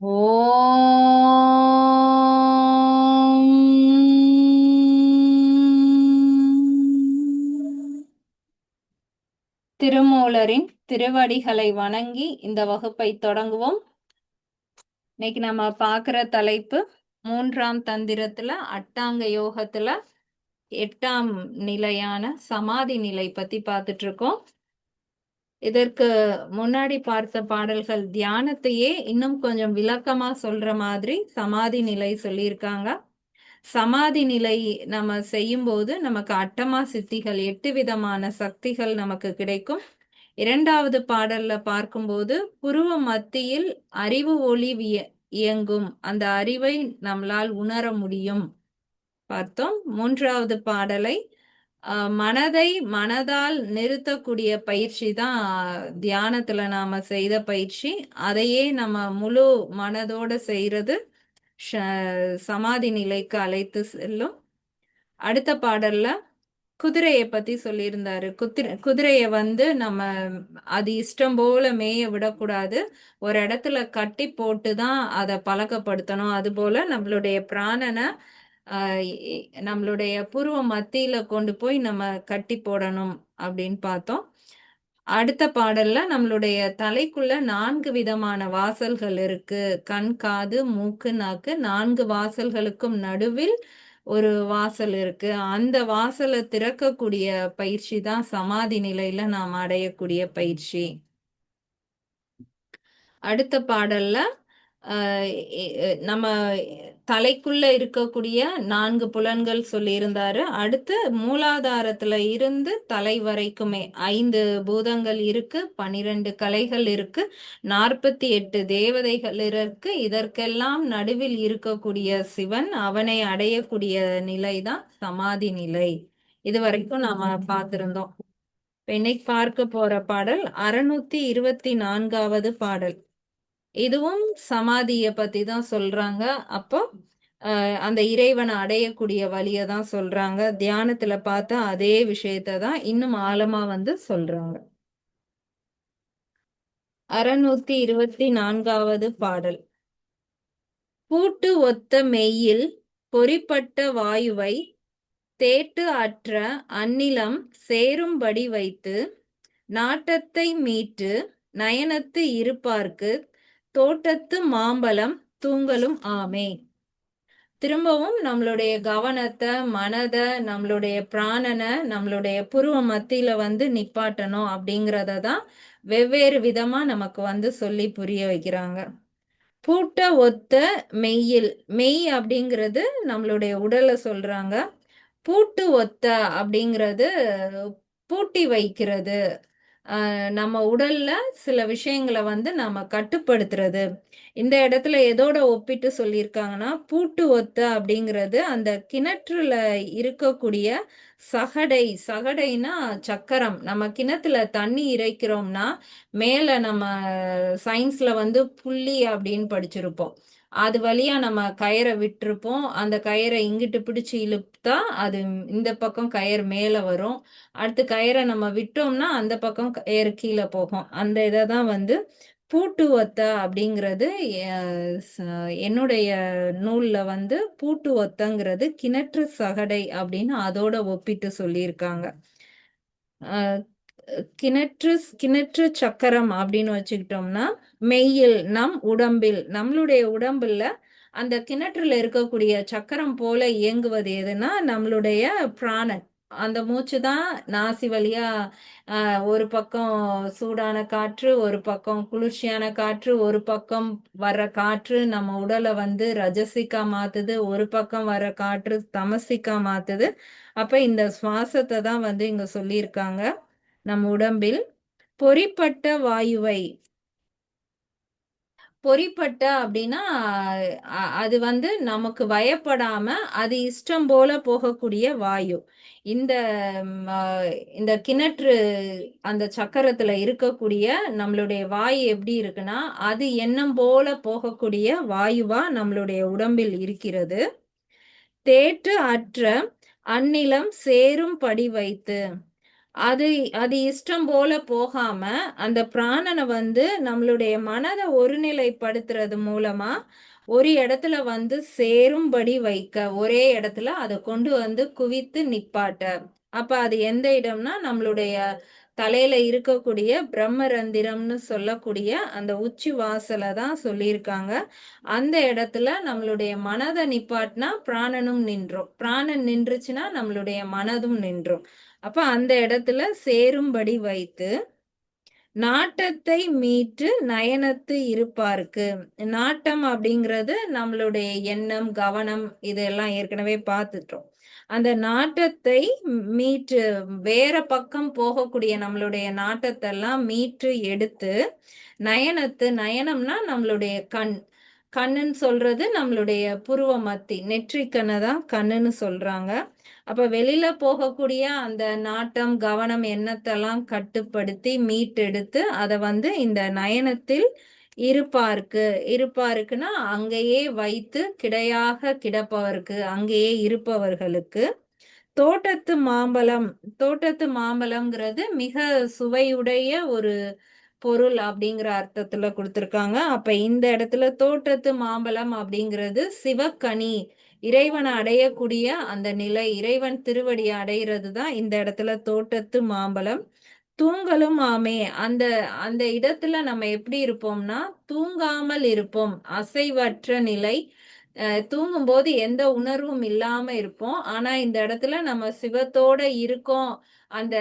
ஓம் திருமூலரின் திருவடிகளை வணங்கி இந்த வகுப்பை தொடங்குவோம். இன்னைக்கு நம்ம பார்க்குற தலைப்பு மூன்றாம் தந்திரத்துல அட்டாங்க யோகத்துல 8ஆம் நிலையான சமாதி நிலை பத்தி பார்த்துட்டு இருக்கோம். இதற்கு முன்னாடி பார்த்த பாடல்கள் தியானத்தையே இன்னும் கொஞ்சம் விளக்கமா சொல்ற மாதிரி சமாதி நிலை சொல்லியிருக்காங்க. சமாதி நிலை நம்ம செய்யும்போது நமக்கு அட்டமா சித்திகள் 8 விதமான சக்திகள் நமக்கு கிடைக்கும். 2வது பாடல்ல பார்க்கும்போது புருவ மத்தியில் அறிவு ஒளி இயங்கும், அந்த அறிவை நம்மளால் உணர முடியும் பார்த்தோம். 3வது பாடலை மனதை மனதால் நிறுத்தக்கூடிய பயிற்சி தான் தியானத்துல நாம செய்த பயிற்சி. அதையே நம்ம முழு மனதோட செய்யறது சமாதி நிலைக்கு அழைத்து செல்லும். அடுத்த பாடல்ல குதிரையை பத்தி சொல்லியிருந்தாரு. குதிரைய நம்ம அது இஷ்டம் போல மேய விடக்கூடாது, ஒரு இடத்துல கட்டி போட்டுதான் அதை பழக்கப்படுத்தணும். அது போல நம்மளுடைய பிராணனை நம்மளுடைய பூர்வ மத்தியில கொண்டு போய் நம்ம கட்டி போடணும் அப்படின்னு பார்த்தோம். அடுத்த பாடல்ல நம்மளுடைய தலைக்குள்ள 4 விதமான வாசல்கள் இருக்கு. கண், காது, மூக்கு, நாக்கு, 4 வாசல்களுக்கும் நடுவில் ஒரு வாசல் இருக்கு. அந்த வாசலை திறக்கக்கூடிய பயிற்சி தான் சமாதி நிலையில நாம் அடையக்கூடிய பயிற்சி. அடுத்த பாடல்ல நம்ம தலைக்குள்ள இருக்கக்கூடிய 4 புலன்கள் சொல்லியிருந்தாரு. அடுத்து மூலாதாரத்துல இருந்து தலை வரைக்குமே 5 பூதங்கள் இருக்கு, 12 கலைகள் இருக்கு, 48 தேவதைகள் இருக்கு. இதற்கெல்லாம் நடுவில் இருக்கக்கூடிய சிவன், அவனை அடையக்கூடிய நிலைதான் சமாதி நிலை. இது வரைக்கும் நாம பார்த்திருந்தோம். இன்னைக்கு பார்க்க போற பாடல் 624வது பாடல். இதுவும் சமாதிய பத்தி தான் சொல்றாங்க. அப்போ அந்த இறைவனை அடையக்கூடிய வழியை தான் சொல்றாங்க. தியானத்துல பார்த்தா அதே விஷயத்தை தான் இன்னும் ஆழமா சொல்றாங்க. 624வது பாடல். பூட்டு ஒத்த மெய்யில் பொறிப்பட்ட வாயுவை தேட்டு அற்ற அந்நிலம் சேரும்படி வைத்து நாட்டத்தை மீட்டு நயனத்து இருப்பார்க்கு தோட்டத்து மாம்பழம் தூங்கலும் ஆமே. திரும்பவும் நம்மளுடைய கவனத்தை, மனதை, நம்மளுடைய பிராணனை நம்மளுடைய புருவ மத்தியில நிப்பாட்டணும் அப்படிங்கிறத தான் வெவ்வேறு விதமா நமக்கு சொல்லி புரிய வைக்கிறாங்க. பூட்ட ஒத்த மெய்யில், மெய் அப்படிங்கிறது நம்மளுடைய உடலை சொல்றாங்க. பூட்டு ஒத்த அப்படிங்கிறது பூட்டி வைக்கிறது. நம்ம உடல்ல சில விஷயங்களை நம்ம கட்டுப்படுத்துறது. இந்த இடத்துல எதோட ஒப்பிட்டு சொல்லியிருக்காங்கன்னா, பூட்டு ஒத்த அப்படிங்கிறது அந்த கிணற்றுல இருக்கக்கூடிய சகடை. சகடைனா சக்கரம். நம்ம கிணத்துல தண்ணி இறைக்கிறோம்னா மேல நம்ம சயின்ஸ்ல புள்ளி அப்படின்னு படிச்சிருப்போம். அது வழியா நம்ம கயிறை விட்டுருப்போம். அந்த கயிறை இங்கிட்டு பிடிச்சு இழுத்தா அது இந்த பக்கம் கயிறு மேல வரும். அடுத்து கயிறை நம்ம விட்டோம்னா அந்த பக்கம் கயிறு கீழே போகும். அந்த இதை தான் பூட்டு ஒத்த அப்படிங்கிறது. என்னுடைய நூல்ல பூட்டு ஒத்தங்கிறது கிணற்று சகடை அப்படின்னு அதோட ஒப்பிட்டு சொல்லியிருக்காங்க. கிணற்று சக்கரம் அப்படின்னு வச்சுக்கிட்டோம்னா, மெய்யில் நம் உடம்பில், நம்மளுடைய உடம்புல அந்த கிணற்றுல இருக்கக்கூடிய சக்கரம் போல இயங்குவது எதுனா நம்மளுடைய பிராணன். அந்த மூச்சு தான் நாசி வழியா ஒரு பக்கம் சூடான காற்று, ஒரு பக்கம் குளிர்ச்சியான காற்று, ஒரு பக்கம் வர்ற காற்று நம்ம உடலை ரஜசிக்கா மாத்துது, ஒரு பக்கம் வர்ற காற்று தமசிக்கா மாத்துது. அப்ப இந்த சுவாசத்தை தான் இங்க சொல்லியிருக்காங்க. நம் உடம்பில் பொறிப்பட்ட வாயுவை, பொறிப்பட்ட அப்படின்னா அது நமக்கு வயப்படாம அது இஷ்டம் போல போகக்கூடிய வாயு. இந்த இந்த கிணற்று அந்த சக்கரத்துல இருக்கக்கூடிய நம்மளுடைய வாயு எப்படி இருக்குன்னா, அது எண்ணம் போல போகக்கூடிய வாயுவா நம்மளுடைய உடம்பில் இருக்கிறது. தேற்று அற்ற அந்நிலம் சேரும் படி வைத்து, அது அது இஷ்டம் போல போகாம அந்த பிராணனை வந்து நம்மளுடைய மனதை ஒருநிலைப்படுத்துறது மூலமா ஒரு இடத்துல வந்து சேரும்படி வைக்க, ஒரே இடத்துல அதை கொண்டு வந்து குவித்து நிப்பாட்ட. அப்ப அது எந்த இடம்னா நம்மளுடைய தலையில இருக்கக்கூடிய பிரம்மரந்திரம்னு சொல்லக்கூடிய அந்த உச்சி வாசலை தான் சொல்லியிருக்காங்க. அந்த இடத்துல நம்மளுடைய மனதை நிப்பாட்டினா பிராணனும் நின்றும், பிராணன் நின்றுச்சுன்னா நம்மளுடைய மனதும் நின்றும். அப்ப அந்த இடத்துல சேரும்படி வைத்து நாட்டத்தை மீட்டு நயனத்து இருப்பார்க்கு. நாட்டம் அப்படிங்கிறது நம்மளுடைய எண்ணம், கவனம், இதெல்லாம் ஏற்கனவே பார்த்துட்டோம். அந்த நாட்டத்தை மீட்டு வேற பக்கம் போகக்கூடிய நம்மளுடைய நாட்டத்தெல்லாம் மீட்டு எடுத்து நயனம்னா நம்மளுடைய கண். கண்ணுன்னு சொல்றது நம்மளுடைய புருவ மத்தி, நெற்றிக்கண்ணை தான் கண்ணுன்னு சொல்றாங்க. அப்ப வெளியில போகக்கூடிய அந்த நாட்டம், கவனம், எண்ணத்தெல்லாம் கட்டுப்படுத்தி மீட்டெடுத்து அதை வந்து இந்த நயனத்தில் இருப்பார்க்கு. இருப்பாருக்குன்னா அங்கேயே வைத்து கிடையாக கிடப்பவர்க்கு, அங்கேயே இருப்பவர்களுக்கு. தோட்டத்து மாம்பழம். தோட்டத்து மாம்பழம்ங்கிறது மிக சுவையுடைய ஒரு பொருள் அப்படிங்கிற அர்த்தத்துல கொடுத்திருக்காங்க. அப்ப இந்த இடத்துல தோட்டத்து மாம்பழம் அப்படிங்கிறது சிவக்கனி, இறைவனை அடையக்கூடிய அந்த நிலை, இறைவன் திருவடியை அடைகிறது தான் இந்த இடத்துல தோட்டத்து மாம்பழம். தூங்கலும் ஆமே. அந்த அந்த இடத்துல நம்ம எப்படி இருப்போம்னா தூங்காமல் இருப்போம், அசைவற்ற நிலை. தூங்கும்போது எந்த உணர்வும் இல்லாம இருப்போம். ஆனா இந்த இடத்துல நம்ம சிவத்தோட இருக்கோம். அந்த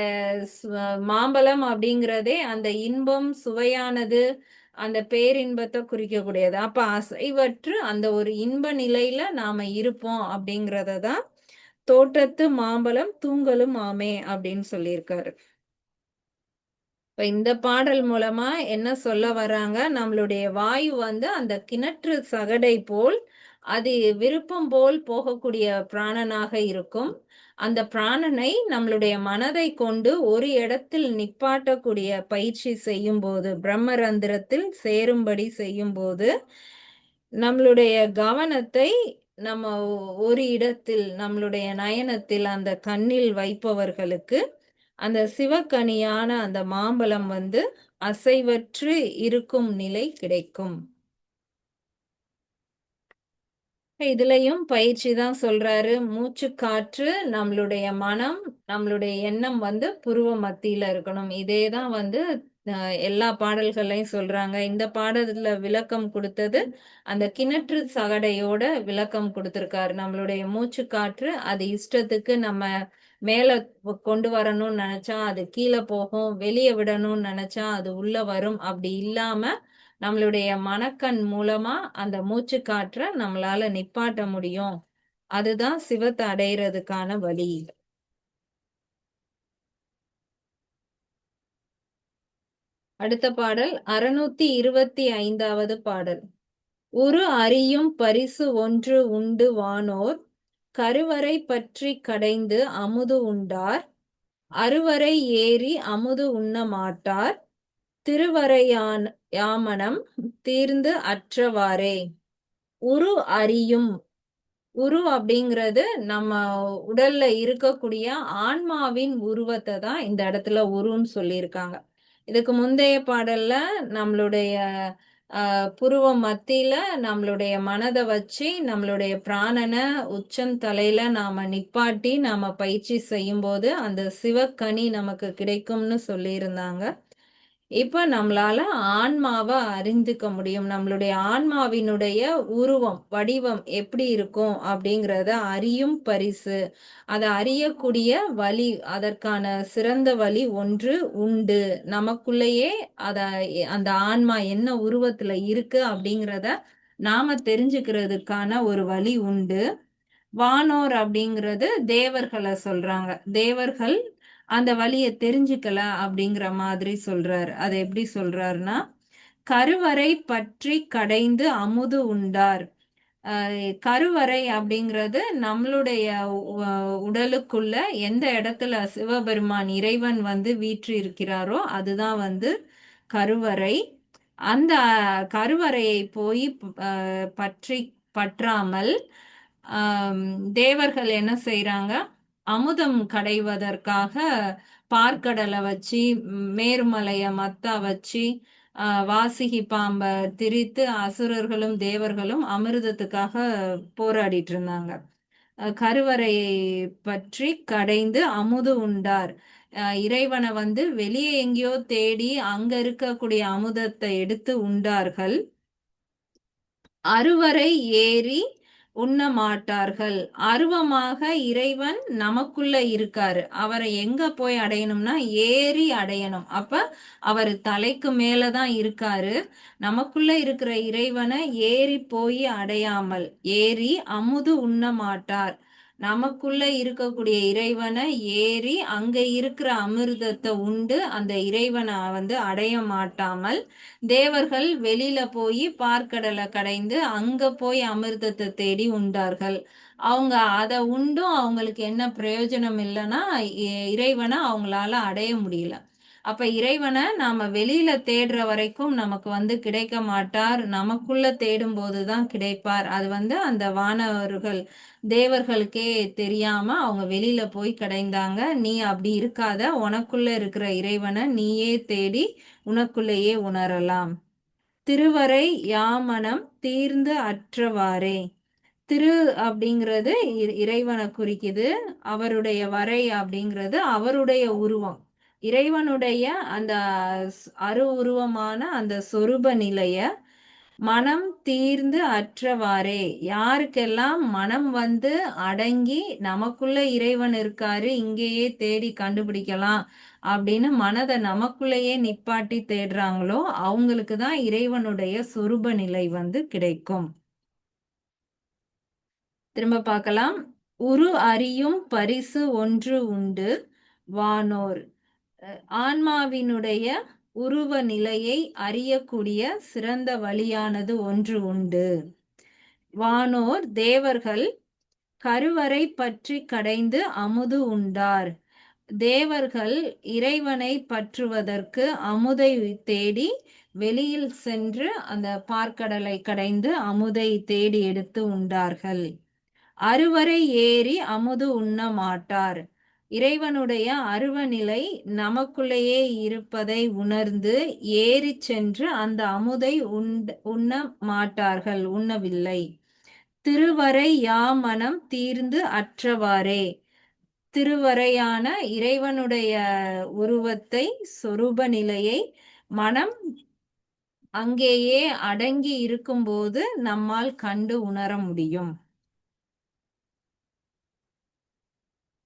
மாம்பழம் அப்படிங்கிறதே அந்த இன்பம் சுவையானது, அந்த பேரின்பத்தை குறிக்கக்கூடியது. அப்ப அசைவற்று அந்த ஒரு இன்ப நிலையில நாம இருப்போம் அப்படிங்கிறத தான் தோட்டத்து மாம்பழம் தூங்கலும் ஆமே அப்படின்னு சொல்லியிருக்காரு. இப்ப இந்த பாடல் மூலமா என்ன சொல்ல வர்றாங்க, நம்மளுடைய வாயு வந்து அந்த கிணற்று சகடை போல் அது விருப்பம் போல் போகக்கூடிய பிராணனாக இருக்கும். அந்த பிராணனை நம்மளுடைய மனதை கொண்டு ஒரு இடத்தில் நிப்பாட்டக்கூடிய பயிற்சி செய்யும் போது, பிரம்மரந்திரத்தில் சேரும்படி செய்யும் போது, நம்மளுடைய கவனத்தை நம்ம ஒரு இடத்தில், நம்மளுடைய நயனத்தில், அந்த கண்ணில் வைப்பவர்களுக்கு அந்த சிவக்கனியான அந்த மாம்பழம் வந்து அசைவற்று இருக்கும் நிலை கிடைக்கும். இதுலயும் பயிற்சி தான் சொல்றாரு. மூச்சு காற்று, நம்மளுடைய மனம், நம்மளுடைய எண்ணம் வந்து புருவ மத்தியில இருக்கணும். இதேதான் வந்து எல்லா பாடல்களையும் சொல்றாங்க. இந்த பாடல்ல விளக்கம் கொடுத்தது அந்த கிணற்று சகடையோட விளக்கம் கொடுத்திருக்காரு. நம்மளுடைய மூச்சு காற்று அது இஷ்டத்துக்கு நம்ம மேல கொண்டு வரணும்னு நினைச்சா அது கீழே போகும், வெளியே விடணும்னு நினைச்சா அது உள்ள வரும். அப்படி இல்லாம நம்மளுடைய மனக்கண் மூலமா அந்த மூச்சு காற்ற நம்மளால நிப்பாட்ட முடியும். அதுதான் சிவத்தை அடையிறதுக்கான வழி. அடுத்த பாடல் 625வது பாடல். உரு அறியும் பரிசு ஒன்று உண்டு வானோர் கருவறை பற்றி கடைந்து அமுது உண்டார் அருவரை ஏறி அமுது உண்ண மாட்டார் யாமனம் தீர்ந்து அற்றவாறே. உரு அறியும். உரு அப்படிங்கிறது நம்ம உடல்ல இருக்கக்கூடிய ஆன்மாவின் உருவத்தை தான் இந்த இடத்துல உருன்னு சொல்லியிருக்காங்க. இதுக்கு முந்தைய பாடல்ல நம்மளுடைய புருவ மத்தியில நம்மளுடைய மனதை வச்சு நம்மளுடைய பிராணனை உச்சம் தலையில நாம நிப்பாட்டி நாம பயிற்சி செய்யும் போது அந்த சிவக்கனி நமக்கு கிடைக்கும்னு சொல்லியிருந்தாங்க. இப்ப நம்மளால ஆன்மாவை அறிந்துக்க முடியும். நம்மளுடைய ஆன்மாவினுடைய உருவம், வடிவம் எப்படி இருக்கும் அப்படிங்கிறத அறியும் பரிசு. அதை அறியக்கூடிய வழி, அதற்கான சிறந்த வழி ஒன்று உண்டு. நமக்குள்ளேயே அந்த ஆன்மா என்ன உருவத்துல இருக்கு அப்படிங்கிறத நாம தெரிஞ்சுக்கிறதுக்கான ஒரு வழி உண்டு. வானோர் அப்படிங்கிறது தேவர்களை சொல்றாங்க. தேவர்கள் அந்த வழியை தெரிஞ்சுக்கல அப்படிங்கிற மாதிரி சொல்றாரு. அதை எப்படி சொல்றாருன்னா, கருவறை பற்றி கடைந்து அமுது உண்டார். கருவறை அப்படிங்கிறது நம்மளுடைய உடலுக்குள்ள எந்த இடத்துல சிவபெருமான் இறைவன் வந்து வீற்று இருக்கிறாரோ அதுதான் வந்து கருவறை. அந்த கருவறையை போய் பற்றி பற்றாமல் தேவர்கள் என்ன செய்யறாங்க, அமுதம் கடைவதற்காக பார்க்கடலை வச்சு, மேருமலைய மத்தா வச்சு, வாசுகி பாம்ப திரித்து அசுரர்களும் தேவர்களும் அமிர்தத்துக்காக போராடிட்டு இருந்தாங்க. கருவறையை பற்றி கடைந்து அமுது உண்டார். இறைவனை வந்து வெளியே எங்கேயோ தேடி அங்க இருக்கக்கூடிய அமுதத்தை எடுத்து உண்டார்கள். அருவரை ஏறி உண்ண மாட்டார்கள். அருவமாக இறைவன் நமக்குள்ள இருக்காரு. அவரை எங்க போய் அடையணும்னா ஏறி அடையணும். அப்ப அவர் தலைக்கு மேலதான் இருக்காரு. நமக்குள்ள இருக்கிற இறைவனை ஏறி போய் அடையாமல் ஏறி அமுது உண்ண மாட்டார். நமக்குள்ள இருக்கக்கூடிய இறைவனை ஏறி அங்க இருக்கிற அமிர்தத்தை உண்டு அந்த இறைவனை வந்து அடைய மாட்டாமல் தேவர்கள் வெளியில போய் பார்க்கடலை கடைந்து அங்க போய் அமிர்தத்தை தேடி உண்டார்கள். அவங்க அதை உண்டும் அவங்களுக்கு என்ன பிரயோஜனம் இல்லைன்னா இறைவனை அவங்களால அடைய முடியல. அப்ப இறைவனை நாம வெளியில தேடுற வரைக்கும் நமக்கு வந்து கிடைக்க மாட்டார். நமக்குள்ள தேடும் போதுதான் கிடைப்பார். அது வந்து அந்த வானவர்கள் தேவர்களுக்கே தெரியாம அவங்க வெளியில போய் கிடைந்தாங்க. நீ அப்படி இருக்காத, உனக்குள்ள இருக்கிற இறைவனை நீயே தேடி உனக்குள்ளேயே உணரலாம். திருவரை யாமனம் தீர்ந்து அற்றவாறே. திரு அப்படிங்கிறது இறைவனை குறிக்குது. அவருடைய வரை அப்படிங்கிறது அவருடைய உருவம். இறைவனுடைய அந்த அரு உருவமான அந்த சொரூப நிலைய மனம் தீர்ந்து அற்றவாறே, யாருக்கெல்லாம் மனம் வந்து அடங்கி நமக்குள்ள இறைவன் இருக்காரு, இங்கேயே தேடி கண்டுபிடிக்கலாம் அப்படின்னு மனதை நமக்குள்ளேயே நிப்பாட்டி தேடுறாங்களோ அவங்களுக்கு தான் இறைவனுடைய சொரூப நிலை வந்து கிடைக்கும். திரும்ப பார்க்கலாம். உரு அறியும் பரிசு ஒன்று உண்டு வானோர். ஆன்மாவினுடைய உருவ நிலையை அறியக்கூடிய சிறந்த வழியானது ஒன்று உண்டு. வானோர் தேவர்கள் கருவறை பற்றி கடைந்து அமுது உண்டார். தேவர்கள் இறைவனை பற்றுவதற்கு அமுதை தேடி வெளியில் சென்று அந்த பார்க்கடலை கடைந்து அமுதை தேடி எடுத்து உண்டார்கள். அருவரை ஏறி அமுது உண்ண மாட்டார். இறைவனுடைய அருவநிலை நமக்குள்ளேயே இருப்பதை உணர்ந்து ஏறி சென்று அந்த அமுதை உண்ண மாட்டார்கள், உண்ணவில்லை. திருவரை யாமனம் தீர்ந்து அற்றவாறே. திருவரையான இறைவனுடைய உருவத்தை சொரூப நிலையை மனம் அங்கேயே அடங்கி இருக்கும்போது நம்மால் கண்டு உணர முடியும்.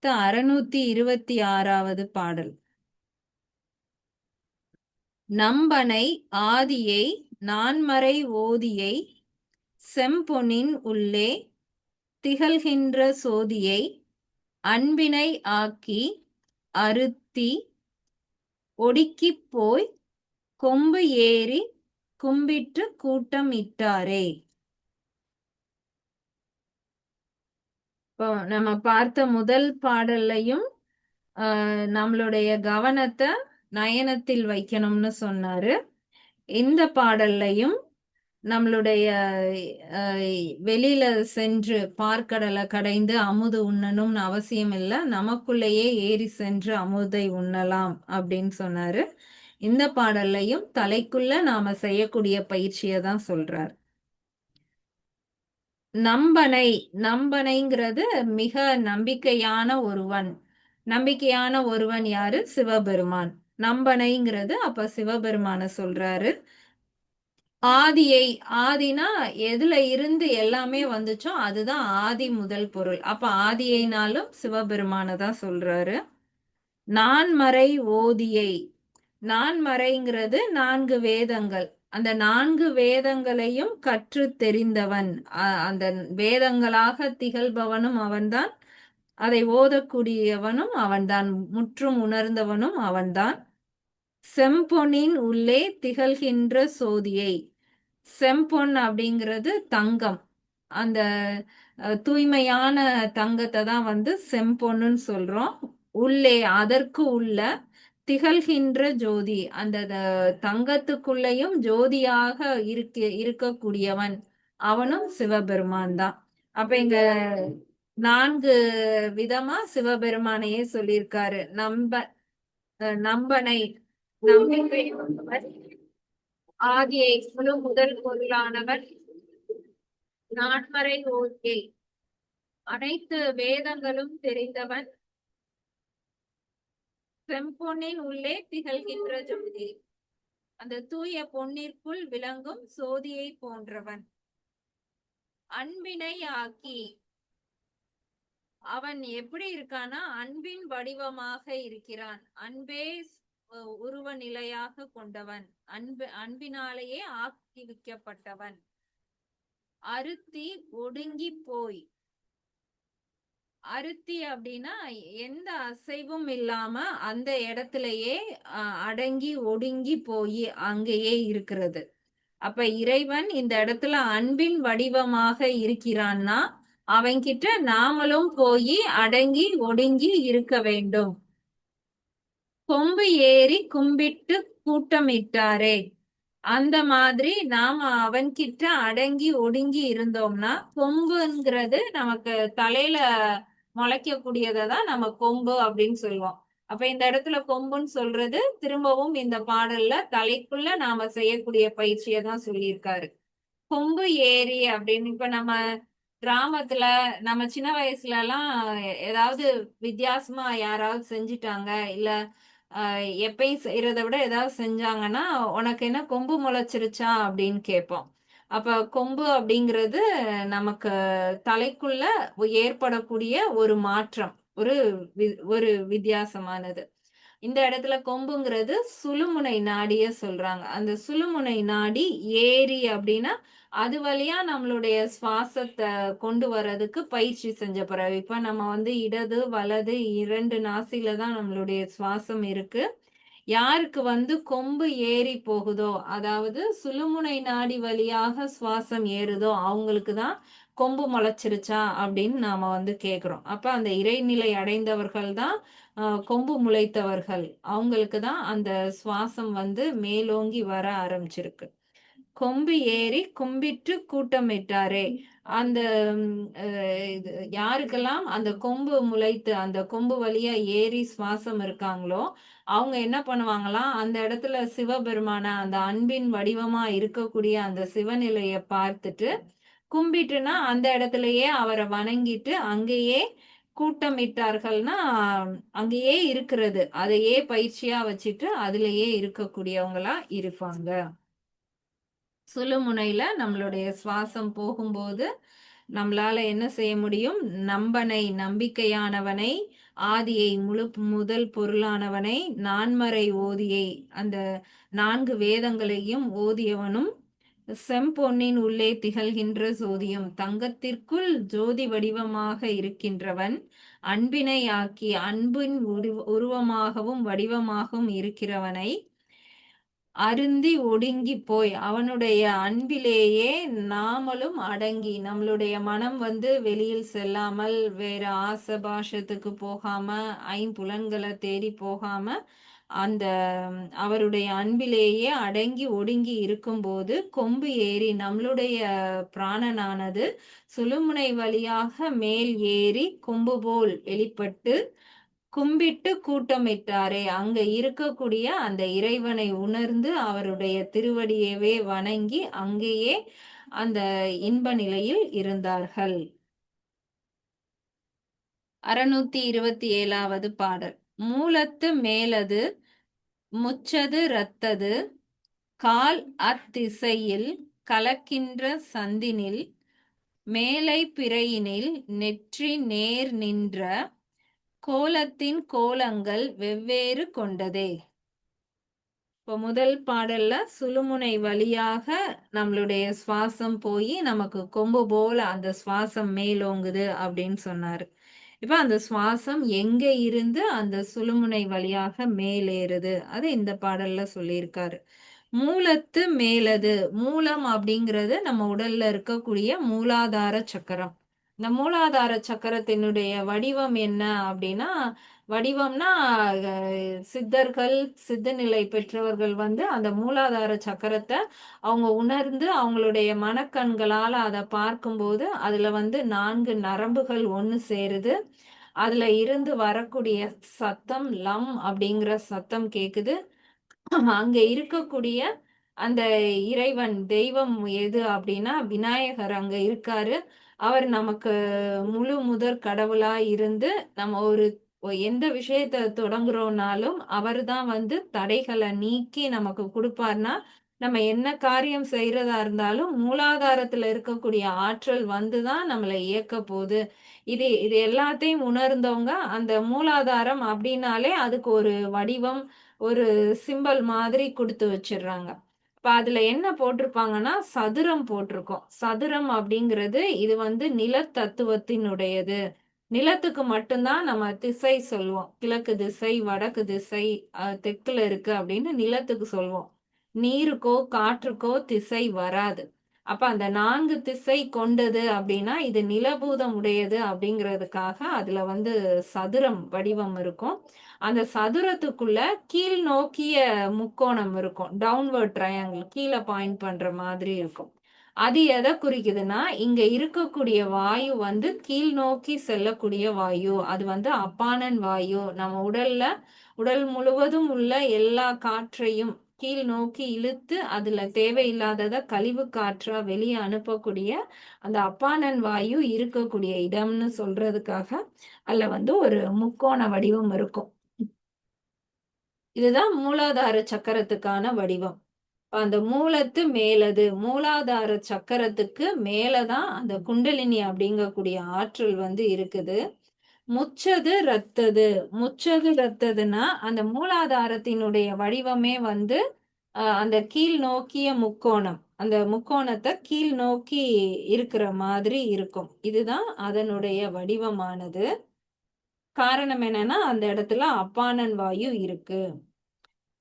626வது பாடல். நம்பனை ஆதியை நான்மறை ஓதியை செம்பொனின் உள்ளே திகழ்கின்ற சோதியை அன்பினை ஆக்கி அறுத்தி ஒடுக்கிப் போய் கொம்பு ஏறி கும்பிட்டு கூட்டம் இட்டாரே. இப்போ நம்ம பார்த்த முதல் பாடல்லையும் நம்மளுடைய கவனத்தை நயனத்தில் வைக்கணும்னு சொன்னாரு. இந்த பாடல்லையும் நம்மளுடைய வெளியில சென்று பார்க்கடலை கடைந்து அமுது உண்ணணும்னு அவசியம் இல்லை, நமக்குள்ளேயே ஏறி சென்று அமுதை உண்ணலாம் அப்படின்னு சொன்னாரு. இந்த பாடல்லையும் தலைக்குள்ள நாம செய்யக்கூடிய பயிற்சியை தான் சொல்றார். நம்பனை, நம்பனைங்கிறது மிக நம்பிக்கையான ஒருவன். நம்பிக்கையான ஒருவன் யாரு? சிவபெருமான். நம்பனைங்கிறது அப்ப சிவபெருமான சொல்றாரு. ஆதியை, ஆதினா எதுல இருந்து எல்லாமே வந்துச்சோ அதுதான் ஆதி முதல் பொருள். அப்ப ஆதியைனாலும் சிவபெருமான தான் சொல்றாரு. நான்மறை ஓதியை, நான்மறைங்கிறது 4 வேதங்கள். அந்த 4 வேதங்களையும் கற்று தெரிந்தவன், அந்த வேதங்களாக திகழ்பவனும் அவன்தான், அதை ஓதக்கூடியவனும் அவன்தான், முற்றும் உணர்ந்தவனும் அவன்தான். செம்பொனின் உள்ளே திகழ்கின்ற சோதியை, செம்பொன் அப்படிங்கிறது தங்கம். அந்த தூய்மையான தங்கத்தை தான் வந்து செம்பொன்னுன்னு சொல்றோம். உள்ளே, அதற்கு உள்ள திகழ்கின்ற ஜோதி, அந்த தங்கத்துக்குள்ளேயும் ஜோதியாக இருக்கக்கூடியவன் அவனும் சிவபெருமான் தான். அப்ப இங்க 4 விதமா சிவபெருமானையே சொல்லியிருக்காரு. நம்பனை நம்பிக்கை ஆதியை முழு முதல் பொருளானவன் நான்மறை ஓதியை அனைத்து வேதங்களும் தெரிந்தவன் செம்பொன்னின் உள்ளே திகழ்கின்ற ஜோதி அந்த தூய பொன்னிற்குள் விளங்கும் சோதியை போன்றவன் அன்பினை ஆக்கி அவன் எப்படி இருக்கானா அன்பின் வடிவமாக இருக்கிறான் அன்பே உருவ நிலையாக கொண்டவன் அன்பினாலேயே ஆக்கிவிக்கப்பட்டவன் அருத்தி ஒடுங்கி போய் அருத்தி அப்படின்னா எந்த அசைவும் இல்லாம அந்த இடத்திலேயே அடங்கி ஒடுங்கி போய் அங்கேயே இருக்கிறது. அப்ப இறைவன் இந்த இடத்துல அன்பின் வடிவமாக இருக்கிறான்னா அவன்கிட்ட நாமளும் போய் அடங்கி ஒடுங்கி இருக்க வேண்டும். கொம்பு ஏறி கும்பிட்டு கூட்டமிட்டாரே அந்த மாதிரி நாம அவன்கிட்ட அடங்கி ஒடுங்கி இருந்தோம்னா கொம்புங்கிறது நமக்கு தலையில முளைக்கக்கூடியதான் நம்ம கொம்பு அப்படின்னு சொல்லுவோம். அப்ப இந்த இடத்துல கொம்புன்னு சொல்றது திரும்பவும் இந்த பாடல்ல தலைக்குள்ள நாம செய்யக்கூடிய பயிற்சியை தான் சொல்லியிருக்காரு. கொம்பு ஏறி அப்படின்னு இப்ப நம்ம கிராமத்துல நம்ம சின்ன வயசுல எல்லாம் ஏதாவது வித்தியாசமா யாராவது செஞ்சிட்டாங்க இல்ல எப்பயும் செய்யறதை விட ஏதாவது செஞ்சாங்கன்னா உனக்கு என்ன கொம்பு முளைச்சிருச்சா அப்படின்னு கேட்போம். அப்ப கொம்பு அப்படிங்கிறது நமக்கு தலைக்குள்ள ஏற்படக்கூடிய ஒரு மாற்றம், ஒரு வித்தியாசமானது. இந்த இடத்துல கொம்புங்கிறது சுழுமுனை நாடிய சொல்றாங்க. அந்த சுழுமுனை நாடி ஏரி அப்படின்னா அது வழியா நம்மளுடைய சுவாசத்தை கொண்டு வர்றதுக்கு பயிற்சி செஞ்ச பிறகு இப்ப நம்ம இடது வலது 2 நாசில தான் நம்மளுடைய சுவாசம் இருக்கு. யாருக்கு கொம்பு ஏறி போகுதோ அதாவது சுழுமுனை நாடி வழியாக சுவாசம் ஏறுதோ அவங்களுக்கு தான் கொம்பு முளைச்சிருச்சா அப்படின்னு நாம கேக்குறோம். அப்ப அந்த இறைநிலை அடைந்தவர்கள் தான் கொம்பு முளைத்தவர்கள். அவங்களுக்கு தான் அந்த சுவாசம் மேலோங்கி வர ஆரம்பிச்சிருக்கு. கொம்பு ஏறி கும்பிட்டு கூட்டமிட்டாரே அந்த யாருக்கெல்லாம் அந்த கொம்பு முளைத்து அந்த கொம்பு வழியா ஏறி சுவாசம் இருக்காங்களோ அவங்க என்ன பண்ணுவாங்களாம் அந்த இடத்துல சிவபெருமான அந்த அன்பின் வடிவமா இருக்கக்கூடிய அந்த சிவநிலைய பார்த்துட்டு கும்பிட்டுனா அந்த இடத்துலயே அவரை வணங்கிட்டு அங்கேயே கூட்டமிட்டார்கள்னா அங்கேயே இருக்கிறது அதையே பயிற்சியா வச்சுட்டு அதுலயே இருக்கக்கூடியவங்களா இருப்பாங்க. சுழுமுனையில நம்மளுடைய சுவாசம் போகும்போது நம்மளால என்ன செய்ய முடியும்? நம்பனை நம்பிக்கையானவனை ஆதியை முழு முதல் பொருளானவனை நான்மறை ஓதியை அந்த 4 வேதங்களையும் ஓதியவனும் செம்பொன்னின் உள்ளே திகழ்கின்ற ஜோதியும் தங்கத்திற்குள் ஜோதி வடிவமாக இருக்கின்றவன் அன்பினை ஆக்கி அன்பின் உருவமாகவும் வடிவமாகவும் இருக்கிறவனை அருந்தி ஒடுங்கி போய் அவனுடைய அன்பிலேயே நாமளும் அடங்கி நம்மளுடைய மனம் வெளியில் செல்லாமல் வேற ஆசை பாஷத்துக்கு போகாம ஐம்புலன்களை தேடி போகாம அந்த அவருடைய அன்பிலேயே அடங்கி ஒடுங்கி இருக்கும்போது கொம்பு ஏறி நம்மளுடைய பிராணனானது சுழுமுனை வழியாக மேல் ஏறி கொம்பு போல் வெளிப்பட்டு கும்பிட்டு கூட்டமிட்டாரே அங்க இருக்கக்கூடிய அந்த இறைவனை உணர்ந்து அவருடைய திருவடியவே வணங்கி அங்கேயே அந்த இன்ப நிலையில் இருந்தார்கள். 627வது பாடல். மூலத்து மேலது முச்சது இரத்தது கால் அத்திசையில் கலக்கின்ற சந்தினில் மேலை பிறையினில் நெற்றி நேர் நின்ற கோலத்தின் கோலங்கள் வெவ்வேறு கொண்டதே. இப்போ முதல் பாடல்ல சுழுமுனை வழியாக நம்மளுடைய சுவாசம் போய் நமக்கு கொம்பு போல அந்த சுவாசம் மேலோங்குது அப்படின்னு சொன்னாரு. இப்ப அந்த சுவாசம் எங்க இருந்து அந்த சுழுமுனை வழியாக மேலேறுது அது இந்த பாடல்ல சொல்லியிருக்காரு. மூலத்து மேலது மூலம் அப்படிங்கிறது நம்ம உடல்ல இருக்கக்கூடிய மூலாதார சக்கரம். இந்த மூலாதார சக்கரத்தினுடைய வடிவம் என்ன அப்படின்னா வடிவம்னா சித்தர்கள் சித்த நிலை பெற்றவர்கள் அந்த மூலாதார சக்கரத்தை அவங்க உணர்ந்து அவங்களுடைய மனக்கண்களால அதை பார்க்கும்போது அதுல 4 நரம்புகள் ஒண்ணு சேருது. அதுல இருந்து வரக்கூடிய சத்தம் லம் அப்படிங்கிற சத்தம் கேக்குது. அங்க இருக்கக்கூடிய அந்த இறைவன் தெய்வம் எது அப்படின்னா விநாயகர் அங்க இருக்காரு. அவர் நமக்கு முழு முதற் கடவுளா இருந்து நம்ம எந்த விஷயத்த தொடங்குறோம்னாலும் அவர்தான் வந்து தடைகளை நீக்கி நமக்கு கொடுப்பார்னா, நம்ம என்ன காரியம் செய்யறதா இருந்தாலும் மூலாதாரத்துல இருக்கக்கூடிய ஆற்றல் வந்துதான் நம்மளை இயக்க போகுது. இது இது எல்லாத்தையும் உணர்ந்தவங்க அந்த மூலாதாரம் அப்படின்னாலே அதுக்கு ஒரு வடிவம், ஒரு சிம்பல் மாதிரி குடுத்து வச்சிடுறாங்க. இப்ப அதுல என்ன போட்டிருப்பாங்கன்னா, சதுரம் போட்டிருக்கும். சதுரம் அப்படிங்கிறது இது வந்து நிலத்தத்துவத்தினுடையது. நிலத்துக்கு மட்டும் தான் நம்ம திசை சொல்லுவோம். கிழக்கு திசை, வடக்கு திசை, தெற்குல இருக்கு அப்படின்னு நிலத்துக்கு சொல்வோம். நீருக்கோ, காற்றுக்கோ திசை வராது. அப்ப அந்த 4 திசை கொண்டது அப்படின்னா, இது நிலபூதம் உடையது அப்படிங்கிறதுக்காக அதுல வந்து சதுரம் வடிவம் இருக்கும். அந்த சதுரத்துக்குள்ள கீழ் நோக்கிய முக்கோணம் இருக்கும். டவுன்வர்ட் ட்ரையாங்கிள் கீழ பாயிண்ட் பண்ற மாதிரி இருக்கும். அது எதை குறிக்குதுன்னா, இங்க இருக்கக்கூடிய வாயு வந்து கீழ் நோக்கி செல்லக்கூடிய வாயு. அது வந்து அப்பானன் வாயு. நம்ம உடல் முழுவதும் உள்ள எல்லா காற்றையும் கீழ் நோக்கி இழுத்து அதுல தேவையில்லாதத கழிவு காற்றா வெளியே அனுப்பக்கூடிய அந்த அப்பானன் வாயு இருக்கக்கூடிய இடம்னு சொல்றதுக்காக அதுல வந்து ஒரு முக்கோண வடிவம் இருக்கும். இதுதான் மூலாதார சக்கரத்துக்கான வடிவம். அந்த மூலத்து மேலது மூலாதார சக்கரத்துக்கு மேலதான் அந்த குண்டலினி அப்படிங்கக்கூடிய ஆற்றல் வந்து இருக்குது. முச்சது ரத்தது. முச்சது ரத்ததுன்னா அந்த மூலாதாரத்தினுடைய வடிவமே வந்து அந்த கீழ் நோக்கிய முக்கோணம். அந்த முக்கோணத்தை கீழ் நோக்கி இருக்கிற மாதிரி இருக்கும். இதுதான் அதனுடைய வடிவமானது. காரணம் என்னன்னா அந்த இடத்துல அப்பானன் வாயு இருக்கு.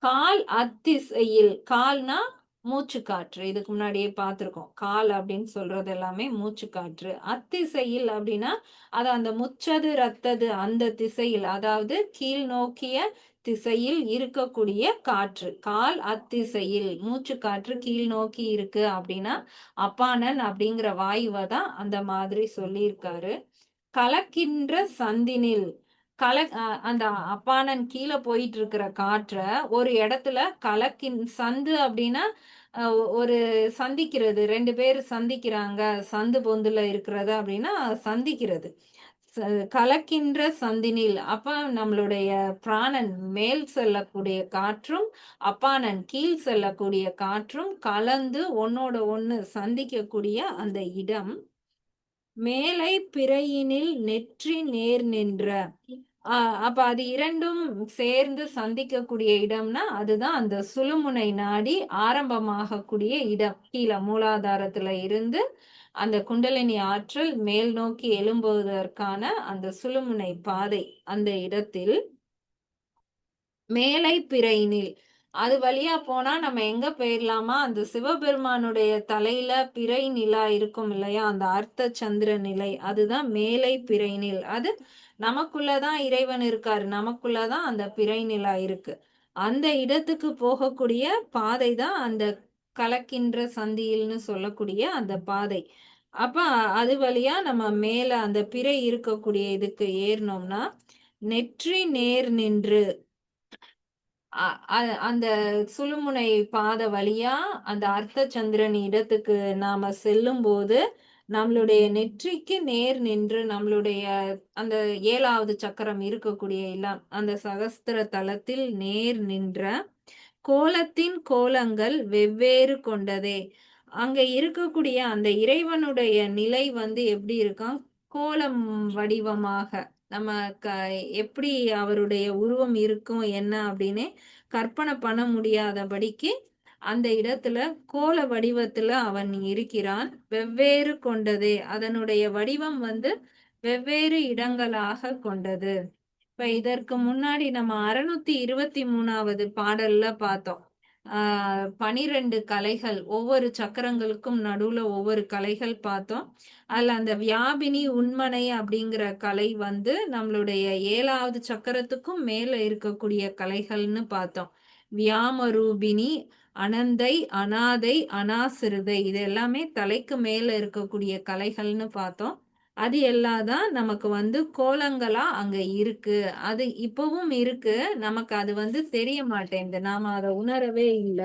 கால் அத்திசையில். கால்னா மூச்சுக்காற்று. இதுக்கு முன்னாடியே பார்த்திருக்கோம். கால் அப்படின்னு சொல்றது எல்லாமே மூச்சுக்காற்று. அத்திசையில் அப்படின்னா அது அந்த முச்சது ரத்தது அந்த திசையில், அதாவது கீழ் நோக்கிய திசையில் இருக்கக்கூடிய காற்று. கால் அத்திசையில் மூச்சுக்காற்று கீழ் நோக்கி இருக்கு அப்படின்னா அப்பானன் அப்படிங்கிற வாயுவை தான் அந்த மாதிரி சொல்லியிருக்காரு. கலக்கின்ற சந்தினில். அந்த அப்பானன் கீழே போயிட்டு இருக்கிற காற்ற ஒரு இடத்துல சந்து அப்படின்னா ஒரு சந்திக்கிறது, 2 பேர் சந்திக்கிறாங்க, சந்து பொந்துல இருக்கிறது அப்படின்னா சந்திக்கிறது. கலக்கின்ற சந்தினில். அப்ப நம்மளுடைய பிராணன் மேல் செல்லக்கூடிய காற்றும் அப்பானன் கீழ் செல்லக்கூடிய காற்றும் கலந்து ஒன்னோட ஒண்ணு சந்திக்கக்கூடிய அந்த இடம் மேலை பிறையினில் நெற்றி நேர் நின்ற. அப்ப அது இரண்டும் சேர்ந்து சந்திக்கக்கூடிய இடம்னா அதுதான் அந்த சுழுமுனை நாடி ஆரம்பமாகக்கூடிய இடம். கீழே மூலாதாரத்துல இருந்து அந்த குண்டலினி ஆற்றல் மேல் நோக்கி எழும்புவதற்கான அந்த சுழுமுனை பாதை. அந்த இடத்தில் மேலை பிறையினில். அது வழியா போனா நம்ம எங்க போயிடலாமா? அந்த சிவபெருமானுடைய தலையில பிறை நிலா இருக்கும் இல்லையா? அந்த அர்த்த சந்திர நிலை. அதுதான் மேலை பிறைநில். அது நமக்குள்ளதான் இறைவன் இருக்காரு. நமக்குள்ளதான் அந்த பிறை நிலா இருக்கு. அந்த இடத்துக்கு போகக்கூடிய பாதை தான் அந்த கலக்கின்ற சந்தியில்னு சொல்லக்கூடிய அந்த பாதை. அப்ப அது வழியா நம்ம மேல அந்த பிறை இருக்கக்கூடிய இதுக்கு ஏறினோம்னா நெற்றி நேர் நின்று அந்த சுழுமுனை பாதை வழியா அந்த அர்த்த சந்திரன் இடத்துக்கு நாம செல்லும் போது நம்மளுடைய நெற்றிக்கு நேர் நின்று நம்மளுடைய அந்த 7வது சக்கரம் இருக்கக்கூடிய எல்லாம் அந்த சகஸ்திர தலத்தில் நேர் நின்ற கோலத்தின் கோலங்கள் வெவ்வேறு கொண்டதே. அங்க இருக்கக்கூடிய அந்த இறைவனுடைய நிலை வந்து எப்படி இருக்கான்? கோலம் வடிவமாக நம்ம க எப்படி அவருடைய உருவம் இருக்கும் என்ன அப்படின்னு கற்பனை பண்ண முடியாதபடிக்கு அந்த இடத்துல கோல வடிவத்துல அவன் இருக்கிறான். வெவ்வேறு கொண்டதே. அதனுடைய வடிவம் வந்து வெவ்வேறு இடங்களாக கொண்டது. இப்ப இதற்கு முன்னாடி நம்ம 623வது பாடல்ல பார்த்தோம். 12 கலைகள், ஒவ்வொரு சக்கரங்களுக்கும் நடுவுல ஒவ்வொரு கலைகள் பார்த்தோம். அதுல அந்த வியாபினி உண்மனை அப்படிங்கிற கலை வந்து நம்மளுடைய 7வது சக்கரத்துக்கும் மேல இருக்கக்கூடிய கலைகள்னு பார்த்தோம். வியாமரூபிணி, அனந்தை, அனாதை, அனாசிறுதை இது எல்லாமே தலைக்கு மேல இருக்கக்கூடிய கலைகள்னு பார்த்தோம். அது எல்லாம் தான் நமக்கு கோலங்களா அங்க இருக்கு. அது இப்பவும் இருக்கு. நமக்கு அது தெரிய மாட்டேங்குது. நாம அத உணரவே இல்ல.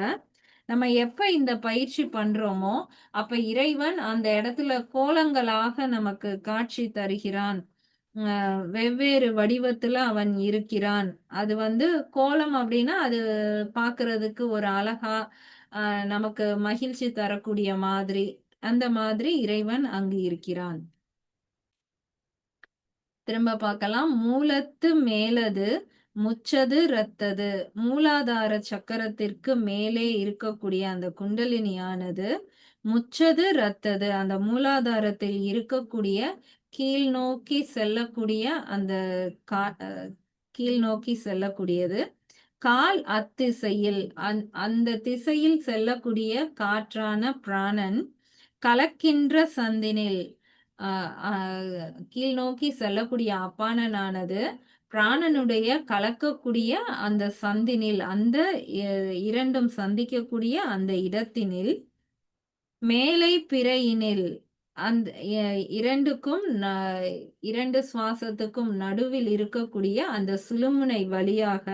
நம்ம எப்ப இந்த பயிற்சி பண்றோமோ, அப்ப இறைவன் அந்த இடத்துல கோலங்களாக நமக்கு காட்சி தருகிறான். வெவ்வேறு வடிவத்துல அவன் இருக்கிறான். அது கோலம் அப்டின்னா, அது பார்க்கறதுக்கு ஒரு அழகா, அ நமக்கு மகிழ்ச்சி தரக்கூடிய மாதிரி, அந்த மாதிரி இறைவன் அங்கு இருக்கிறான். திரும்ப பார்க்கலாம். மூலத்து மேலது, முச்சது ரத்தது. மூலாதார சக்கரத்திற்கு மேலே இருக்கக்கூடிய அந்த குண்டலினியானது, முச்சது ரத்தது. அந்த மூலாதாரத்தில் இருக்கக்கூடிய கீழ் நோக்கி செல்லக்கூடிய அந்த கா அ கீழ் நோக்கி செல்லக்கூடியது. கால் அத்திசையில் அந்த திசையில் செல்லக்கூடிய காற்றான பிராணன், கலக்கின்ற சந்தினில் அ அ கீழ் நோக்கி செல்லக்கூடிய அப்பானனானது, பிராணனுடைய கலக்கக்கூடிய அந்த சந்தினில், அந்த எ 2ம் சந்திக்கக்கூடிய அந்த இடத்தினில், மேலை பிறையினில் அந்த 2க்கும் 2 சுவாசத்துக்கும் நடுவில் இருக்கக்கூடிய அந்த சுழுமுனை வழியாக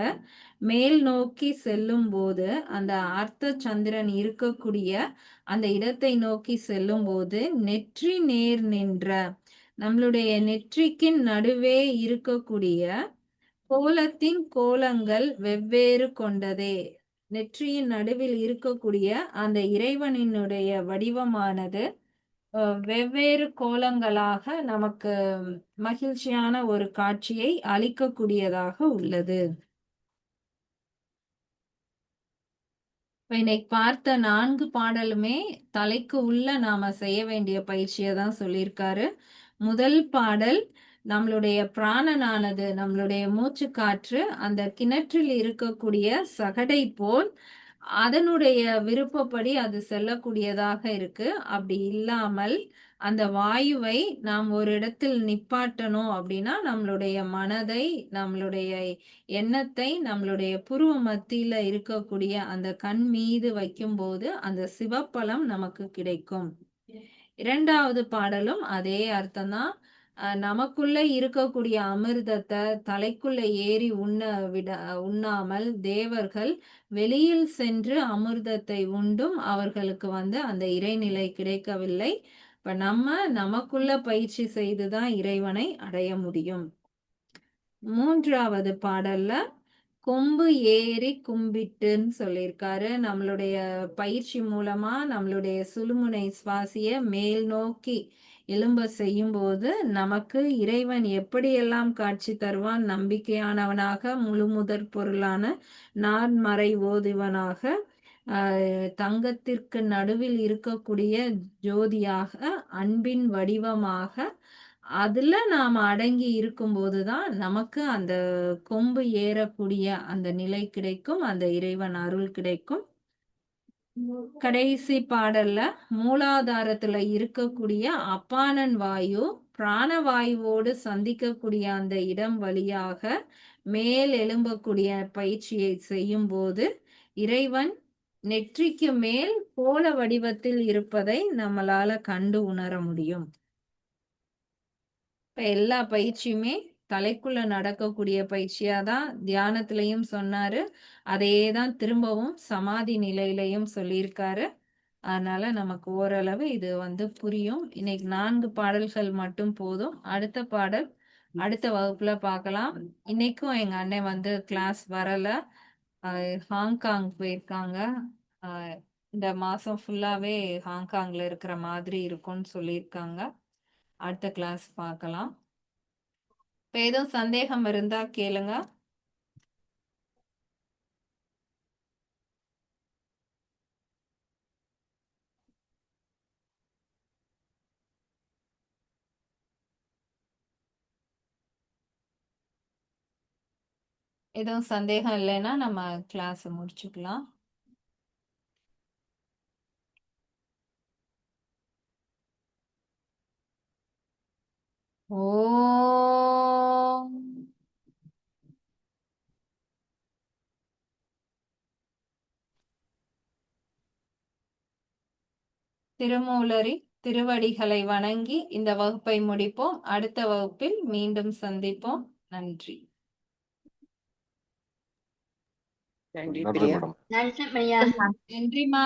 மேல் நோக்கி செல்லும்போது, அந்த அர்த்த சந்திரன் இருக்கக்கூடிய அந்த இடத்தை நோக்கி செல்லும்போது, நெற்றி நேர் நின்ற நம்மளுடைய நெற்றிக்கு நடுவே இருக்கக்கூடிய கோலத்தின் கோலங்கள் வெவ்வேறு கொண்டதே. நெற்றியின் நடுவில் இருக்கக்கூடிய அந்த இறைவனினுடைய வடிவமானது வெவ்வேறு கோலங்களாக நமக்கு மகிழ்ச்சியான ஒரு காட்சியை அளிக்கக்கூடியதாக உள்ளது. இப்ப இன்னைக்கு பார்த்த 4 பாடலுமே தலைக்கு உள்ள நாம செய்ய வேண்டிய பயிற்சிய தான் சொல்லியிருக்காரு. முதல் பாடல் நம்மளுடைய பிராணனானது, நம்மளுடைய மூச்சுக்காற்று அந்த கிணற்றில் இருக்கக்கூடிய சகடை போல் அதனுடைய விருப்பப்படி அது செல்லக்கூடியதாக இருக்கு. அப்படி இல்லாமல் அந்த வாயுவை நாம் ஒரு இடத்தில் நிப்பாட்டணும் அப்படின்னா, நம்மளுடைய மனதை, நம்மளுடைய எண்ணத்தை, நம்மளுடைய புருவ மத்தியில இருக்கக்கூடிய அந்த கண் மீது வைக்கும்போது, அந்த சிவப்பழம் நமக்கு கிடைக்கும். 2வது பாடலும் அதே அர்த்தம் தான். நமக்குள்ள இருக்கக்கூடிய அமிர்தத்த தலைக்குள்ள ஏறி உண்ணாமல் தேவர்கள் வெளியில் சென்று அமிர்தத்தை உண்டும் அவர்களுக்கு அந்த இறைநிலை கிடைக்கவில்லை. இப்ப நம்ம நமக்குள்ள பயிற்சி செய்து தான் இறைவனை அடைய முடியும். 3வது பாடல்ல கொம்பு ஏறி கும்பிட்டுன்னு சொல்லியிருக்காரு. நம்மளுடைய பயிற்சி மூலமா நம்மளுடைய சுழுமுனை சுவாசிய மேல் நோக்கி எழும்ப செய்யும்போது, நமக்கு இறைவன் எப்படியெல்லாம் காட்சி தருவான்? நம்பிக்கையானவனாக, முழுமுதற் பொருளான நான்மறை ஓதுவனாக, தங்கத்திற்கு நடுவில் இருக்கக்கூடிய ஜோதியாக, அன்பின் வடிவமாக, அதுல நாம அடங்கி இருக்கும்போது தான் நமக்கு அந்த கொம்பு ஏறக்கூடிய அந்த நிலை கிடைக்கும். அந்த இறைவன் அருள் கிடைக்கும். கடைசி பாடல்ல மூலாதாரத்துல இருக்கக்கூடிய அப்பானன் வாயு, பிராணவாயுவோடு சந்திக்கக்கூடிய அந்த இடம் வழியாக மேல் எழும்பக்கூடிய பயிற்சியை செய்யும்போது, இறைவன் நெற்றிக்கு மேல் கோல வடிவத்தில் இருப்பதை நம்மளால கண்டு உணர முடியும். இப்ப எல்லா பயிற்சியுமே தலைக்குள்ள நடக்கக்கூடிய பயிற்சியா தான் தியானத்திலயும் சொன்னாரு. அதையே தான் திரும்பவும் சமாதி நிலையிலயும் சொல்லியிருக்காரு. அதனால நமக்கு ஓரளவு இது புரியும். இன்னைக்கு 4 பாடல்கள் மட்டும் போதும். அடுத்த பாடல் அடுத்த வகுப்புல பார்க்கலாம். இன்னைக்கும் எங்க அண்ணன் கிளாஸ் வரல. ஹாங்காங் போயிருக்காங்க. அ இந்த மாசம் ஃபுல்லாவே ஹாங்காங்ல இருக்கிற மாதிரி இருக்கும்னு சொல்லியிருக்காங்க. அடுத்த கிளாஸ் பார்க்கலாம். இப்ப எதுவும் சந்தேகம் இருந்தா கேளுங்க. எதுவும் சந்தேகம் இல்லைன்னா நம்ம கிளாஸ் முடிச்சுக்கலாம். ஓம் திருமூலரி திருவடிகளை வணங்கி இந்த வகுப்பை முடிப்போம். அடுத்த வகுப்பில் மீண்டும் சந்திப்போம். நன்றி. நன்றி நன்றி பிரியா. மேடம். நன்றி ஐயா. நன்றிமா.